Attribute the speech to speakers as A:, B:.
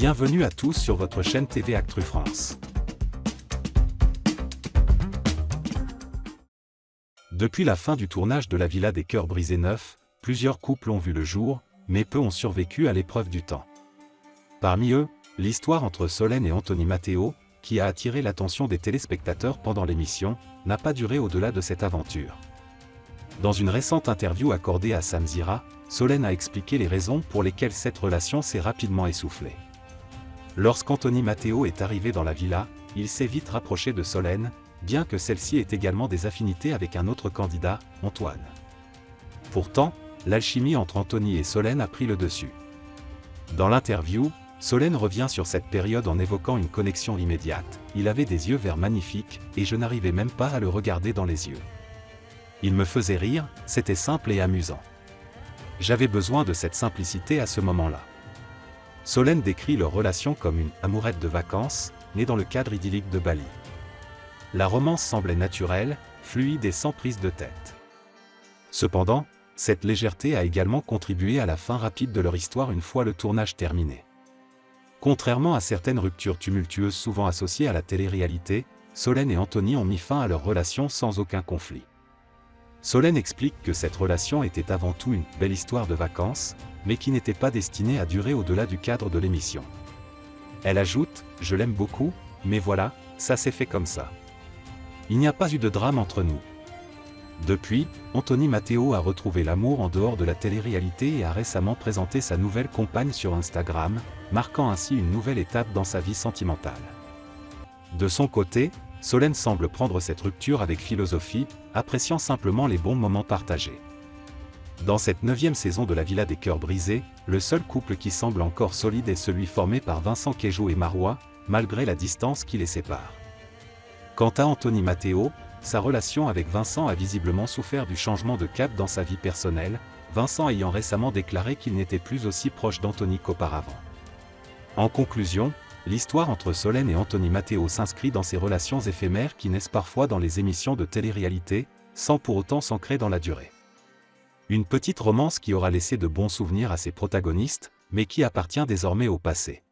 A: Bienvenue à tous sur votre chaîne TV Actu France. Depuis la fin du tournage de la Villa des Cœurs Brisés 9, plusieurs couples ont vu le jour, mais peu ont survécu à l'épreuve du temps. Parmi eux, l'histoire entre Solène et Anthony Matteo, qui a attiré l'attention des téléspectateurs pendant l'émission, n'a pas duré au-delà de cette aventure. Dans une récente interview accordée à Sam Zira, Solène a expliqué les raisons pour lesquelles cette relation s'est rapidement essoufflée. Lorsqu'Anthony Matteo est arrivé dans la villa, il s'est vite rapproché de Solène, bien que celle-ci ait également des affinités avec un autre candidat, Antoine. Pourtant, l'alchimie entre Anthony et Solène a pris le dessus. Dans l'interview, Solène revient sur cette période en évoquant une connexion immédiate. Il avait des yeux verts magnifiques, et je n'arrivais même pas à le regarder dans les yeux. Il me faisait rire, c'était simple et amusant. J'avais besoin de cette simplicité à ce moment-là. Solène décrit leur relation comme une amourette de vacances, née dans le cadre idyllique de Bali. La romance semblait naturelle, fluide et sans prise de tête. Cependant, cette légèreté a également contribué à la fin rapide de leur histoire une fois le tournage terminé. Contrairement à certaines ruptures tumultueuses souvent associées à la télé-réalité, Solène et Anthony ont mis fin à leur relation sans aucun conflit. Solène explique que cette relation était avant tout une belle histoire de vacances, mais qui n'était pas destinée à durer au-delà du cadre de l'émission. Elle ajoute « Je l'aime beaucoup, mais voilà, ça s'est fait comme ça. Il n'y a pas eu de drame entre nous. » Depuis, Anthony Matteo a retrouvé l'amour en dehors de la télé-réalité et a récemment présenté sa nouvelle compagne sur Instagram, marquant ainsi une nouvelle étape dans sa vie sentimentale. De son côté, Solène semble prendre cette rupture avec philosophie, appréciant simplement les bons moments partagés. Dans cette 9e saison de la Villa des Cœurs Brisés, le seul couple qui semble encore solide est celui formé par Vincent Queijo et Marois, malgré la distance qui les sépare. Quant à Anthony Matteo, sa relation avec Vincent a visiblement souffert du changement de cap dans sa vie personnelle, Vincent ayant récemment déclaré qu'il n'était plus aussi proche d'Anthony qu'auparavant. En conclusion, l'histoire entre Solène et Anthony Matteo s'inscrit dans ces relations éphémères qui naissent parfois dans les émissions de télé-réalité, sans pour autant s'ancrer dans la durée. Une petite romance qui aura laissé de bons souvenirs à ses protagonistes, mais qui appartient désormais au passé.